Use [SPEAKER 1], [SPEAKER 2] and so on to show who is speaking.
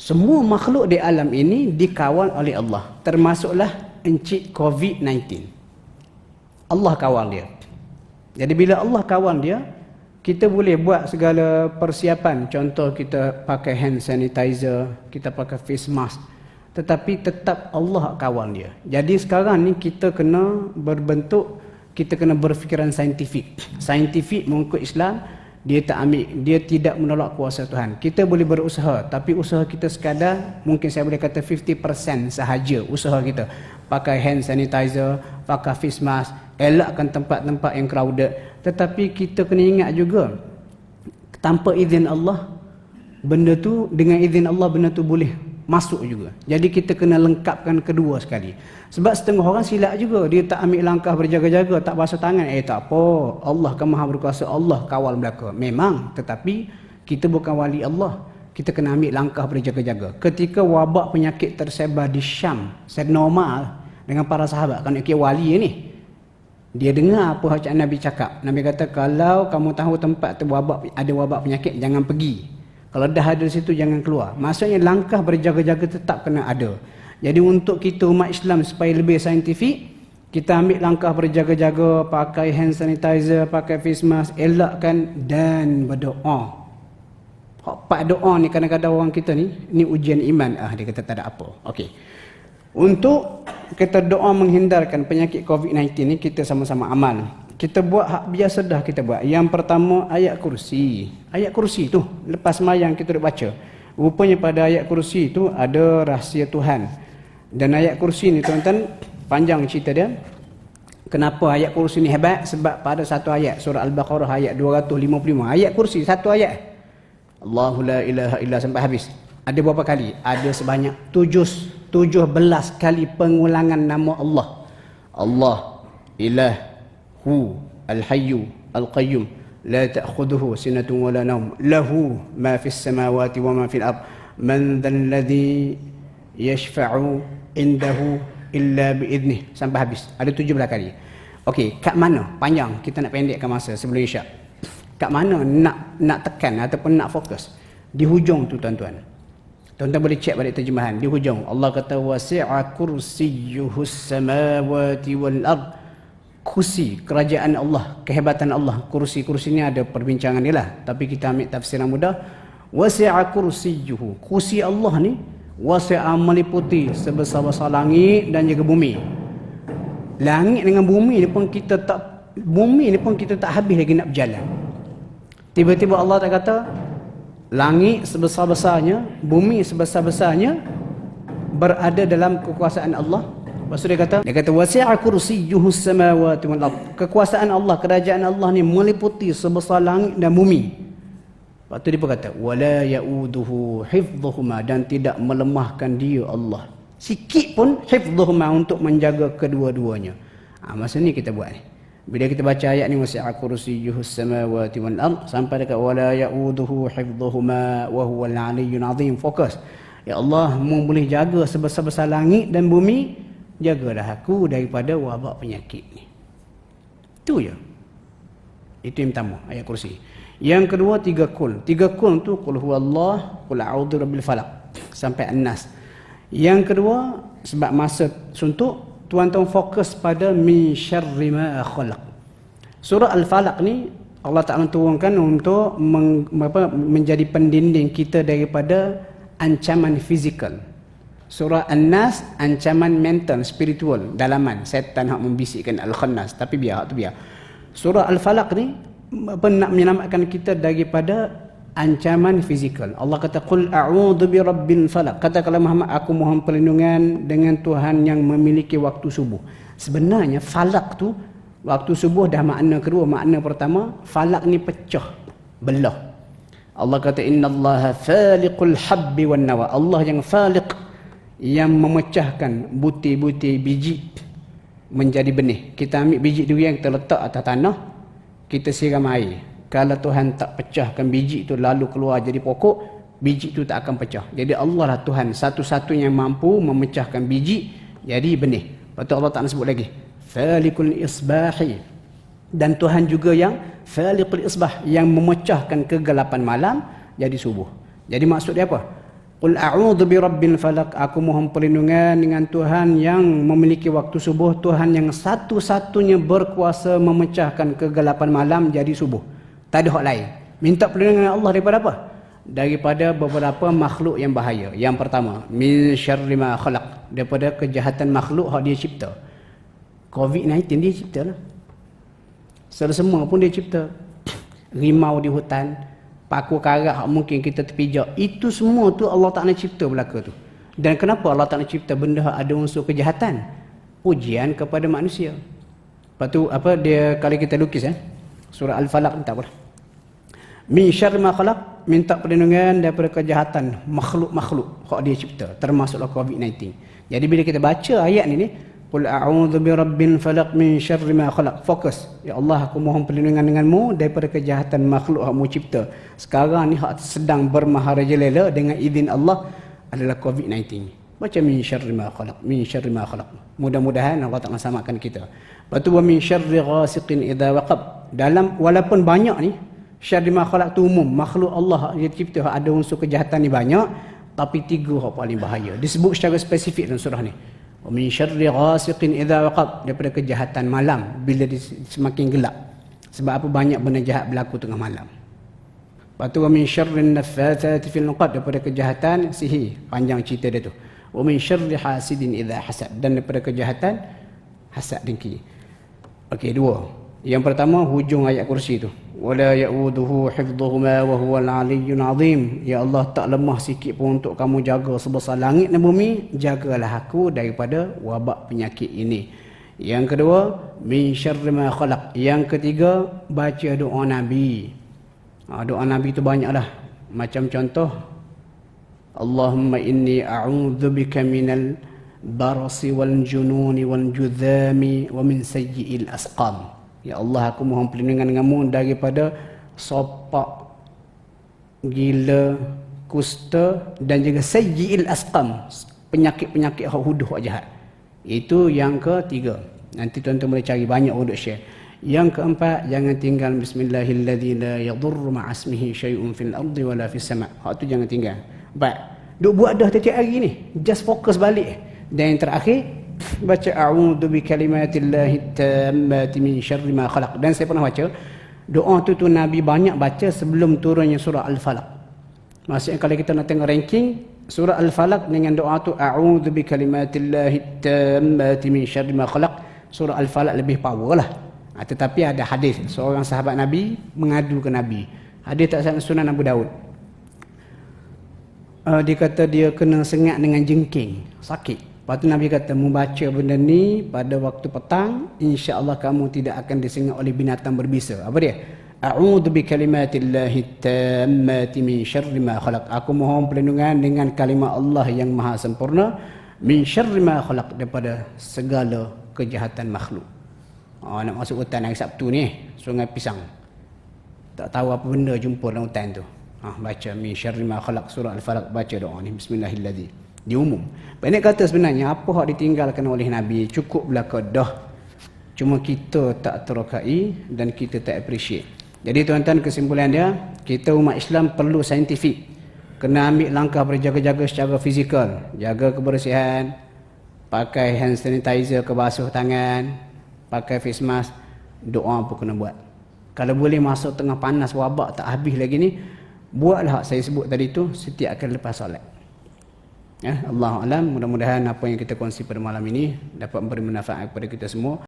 [SPEAKER 1] Semua makhluk di alam ini dikawal oleh Allah. Termasuklah encik COVID-19. Allah kawal dia. Jadi bila Allah kawal dia, kita boleh buat segala persiapan. Contoh kita pakai hand sanitizer, kita pakai face mask. Tetapi tetap Allah kawal dia. Jadi sekarang ni kita kena kita kena berfikiran saintifik. Saintifik mengikut Islam, dia tidak menolak kuasa Tuhan. Kita boleh berusaha, tapi usaha kita sekadar, mungkin saya boleh kata 50% sahaja usaha kita. Pakai hand sanitizer, pakai face mask, elakkan tempat-tempat yang crowded. Tetapi kita kena ingat juga, tanpa izin Allah, dengan izin Allah benda tu boleh masuk juga. Jadi kita kena lengkapkan kedua sekali. Sebab setengah orang silap juga, dia tak ambil langkah berjaga-jaga, tak basuh tangan. Tak apa, Allah kan maha berkuasa, Allah kawal belaka. Memang, tetapi kita bukan wali Allah. Kita kena ambil langkah berjaga-jaga. Ketika wabak penyakit tersebar di Syam, saya normal dengan para sahabat, kan wali ni, dia dengar apa hak Nabi cakap. Nabi kata, kalau kamu tahu tempat tu ada wabak penyakit, jangan pergi. Kalau dah ada di situ, jangan keluar. Maksudnya langkah berjaga-jaga tetap kena ada. Jadi untuk kita umat Islam supaya lebih saintifik, kita ambil langkah berjaga-jaga, pakai hand sanitizer, pakai face mask, elakkan dan berdoa. Pak doa ni kadang-kadang orang kita ni ujian iman. Dia kata tak ada apa. Okey. Untuk kita doa menghindarkan penyakit COVID-19 ni, kita sama-sama amal. Kita buat hak biasa dah kita buat. Yang pertama, ayat kursi. Ayat kursi tu, lepas sembahyang kita duk baca. Rupanya pada ayat kursi tu ada rahsia Tuhan. Dan ayat kursi ni tuan-tuan, panjang cerita dia. Kenapa ayat kursi ni hebat? Sebab pada satu ayat, surah Al-Baqarah ayat 255. Ayat kursi, satu ayat. Allahu la ilaha illa sampai habis. Ada berapa kali? Ada sebanyak 17 kali pengulangan nama Allah. Allah, ilah, hu al-hayyu al-qayyum la ta'khudhuhu sinatun wa la nawm lahu ma fis samawati wa ma fil ard man dhal ladzi yashfa'u indahu illa bi idnih sampai habis. Ada 17 kali. Okey, kat mana? Panjang, kita nak pendekkan masa sebelum Isyak. Kat mana nak tekan ataupun nak fokus? Di hujung tu tuan-tuan. Tuan-tuan boleh cek balik terjemahan. Di hujung Allah kata wasi'a kursiyyuhus samawati wal ard. Kursi kerajaan Allah, kehebatan Allah. Kursi ni ada perbincangan dia lah, tapi kita ambil tafsiran mudah. Wasi'a kursiyyuhu, kursi Allah ni wasi'a, meliputi sebesar-besar langit dan juga bumi. Langit dengan bumi ni pun kita tak habis lagi nak berjalan. Tiba-tiba Allah tak kata langit sebesar-besarnya, bumi sebesar-besarnya berada dalam kekuasaan Allah. Lepas tu dia kata wasi'a kursiyyuhus samawati wal ard. Kekuasaan Allah, kerajaan Allah ni meliputi sebesar langit dan bumi. Lepas tu dia pun kata wala ya'uduhu hifdhuhuma, dan tidak melemahkan dia Allah sikit pun hifdhuhuma, untuk menjaga kedua-duanya. Masa ni kita buat ni. Bila kita baca ayat ni wasi'a kursiyyuhus samawati wal ard sampai dekat wala ya'uduhu hifdhuhuma wa huwal aliyyul azim, fokus. Ya Allah, mu boleh jaga sebesar-besar langit dan bumi, jagalah aku daripada wabak penyakit ni. Itu je. Itu yang pertama, ayat kursi. Yang kedua, 3 kul. 3 kul tu qul huwallah, qul a'udzu birabbil falaq sampai an-nas. Yang kedua, sebab masa suntuk, tuan-tuan fokus pada min syarri ma khalaq. Surah Al-Falaq ni Allah Ta'ala turunkan untuk menjadi pendinding kita daripada ancaman fizikal. Surah An-Nas, ancaman mental, spiritual, dalaman, setan hak membisikkan Al-Khannas, tapi biar. Surah Al-Falaq ni nak menyelamatkan kita daripada ancaman fizikal. Allah kata qul a'udzu birabbil falaq. Katakanlah Muhammad, aku mohon perlindungan dengan Tuhan yang memiliki waktu subuh. Sebenarnya falak tu waktu subuh dah makna kedua. Makna pertama, falak ni pecah, belah. Allah kata innallaha faliqul habbi wan nawa. Allah yang faliq, yang memecahkan butir-butir biji menjadi benih. Kita ambil biji durian, kita letak atas tanah, kita siram air. Kalau Tuhan tak pecahkan biji itu lalu keluar jadi pokok, biji itu tak akan pecah. Jadi Allah lah Tuhan satu-satunya yang mampu memecahkan biji jadi benih. Lepas tu Allah tak nak sebut lagi Falikul Isbahi. Dan Tuhan juga yang Falikul Isbah, yang memecahkan kegelapan malam jadi subuh. Jadi maksud dia apa? Qul a'udzu birabbil falaq, aku mohon perlindungan dengan Tuhan yang memiliki waktu subuh, Tuhan yang satu-satunya berkuasa memecahkan kegelapan malam jadi subuh. Tak ada hak lain. Minta perlindungan dengan Allah daripada apa? Daripada beberapa makhluk yang bahaya. Yang pertama, min syarri ma khalaq, daripada kejahatan makhluk hak dia cipta. COVID-19 dia cipta lah. Semua pun dia cipta. Rimau di hutan, paku karat mungkin kita terpijak, itu semua tu Allah Ta'ala cipta belaka tu. Dan kenapa Allah Ta'ala cipta benda ada unsur kejahatan? Ujian kepada manusia. Lepas tu apa dia, kalau kita lukis surah Al-Falaq ni tak apa. Min syarri ma khalaq, minta perlindungan daripada kejahatan makhluk-makhluk hak dia cipta, termasuklah COVID-19. Jadi bila kita baca ayat ni Qul a'udzu birabbil falaq min syarri ma khalaq, fokus, ya Allah aku mohon perlindungan denganmu daripada kejahatan makhluk hak mu cipta. Sekarang ni hak sedang bermaharajalela dengan izin Allah adalah COVID-19. Baca min syarri ma khalaq, min syarri ma khalaq. Mudah-mudahan Allah Taala samakan kita. Lepas tu wa min syarri ghasiqin idza waqab. Dalam walaupun banyak ni syarri ma khalaq tu umum, makhluk Allah dia cipta ada unsur kejahatan ni banyak, tapi 3 hak paling bahaya disebut secara spesifik dalam surah ni. Wa min syarri ghasiqin idza waqab, daripada kejahatan malam bila semakin gelap. Sebab apa? Banyak benda jahat berlaku tengah malam. Lepas tu wa min syarrin naffatsati fil 'uqad, daripada kejahatan sihir, panjang cerita dia tu. Wa min syarri hasidin idza hasad, dan daripada kejahatan hasad dengki. Okey, 2. Yang pertama hujung ayat kursi tu. Wala ya'uduhu hifdhuhuma wa huwal 'aliyyul 'azim. Ya Allah, tak lemah sikit pun untuk kamu jaga sebesar langit dan bumi, jagalah aku daripada wabak penyakit ini. Yang kedua, min syarri ma khalaq. Yang ketiga, baca doa Nabi. Doa Nabi tu banyaklah. Macam contoh, Allahumma inni a'udzubika minal barasi wal jununi wal judhami wa min sayyi'il asqam. Ya Allah, aku mohon perlindungan denganmu daripada sopak, gila, kusta dan juga sayyi'il asqam, penyakit-penyakit huduh jahat. Itu yang ketiga. Nanti tuan-tuan boleh cari, banyak untuk share. Yang keempat, jangan tinggal bismillahilladzi la yadurru ma'asmihi syai'un fil ardi wala fis sama'. Hak tu jangan tinggal. Baik, duk buat dah tiap hari ni, just fokus balik. Dan yang terakhir, baca a'udzu bikalimatillahi tammati min syarri ma khalaq. Dan saya pernah baca doa tu Nabi banyak baca sebelum turunnya surah Al-Falaq. Maksudnya kalau kita nak tengok ranking surah Al-Falaq dengan doa tu a'udzu bikalimatillahi tammati min syarri ma khalaq, surah Al-Falaq lebih power lah. Tetapi ada hadis seorang sahabat Nabi mengadu ke Nabi. Hadis tak salah Sunan Abu Daud. Dia kata dia kena sengat dengan jengking, sakit. Lepas tu Nabi kata, membaca benda ni pada waktu petang, insya-Allah kamu tidak akan disengat oleh binatang berbisa. Apa dia? A'udzu bikalimatillahi tammati min syarri ma khalaq. Aku mohon perlindungan dengan kalimah Allah yang maha sempurna, min syarri ma khalaq, daripada segala kejahatan makhluk. Nak masuk hutan hari Sabtu ni, Sungai Pisang. Tak tahu apa benda jumpa dalam hutan tu. Baca min syarri ma khalaq, surah Al-Falaq, baca doa ni, bismillahirrahmanirrahim. Dia umum. Pendek kata sebenarnya apa hak ditinggalkan oleh Nabi cukup belaka dah. Cuma kita tak terokai dan kita tak appreciate. Jadi tuan-tuan, kesimpulan dia, kita umat Islam perlu saintifik. Kena ambil langkah berjaga-jaga secara fizikal, jaga kebersihan, pakai hand sanitizer ke basuh tangan, pakai face mask, doa pun kena buat. Kalau boleh masuk tengah panas wabak tak habis lagi ni, buatlah hak saya sebut tadi tu setiap kali lepas solat. Allahu a'lam, mudah-mudahan apa yang kita kongsi pada malam ini dapat memberi manfaat kepada kita semua.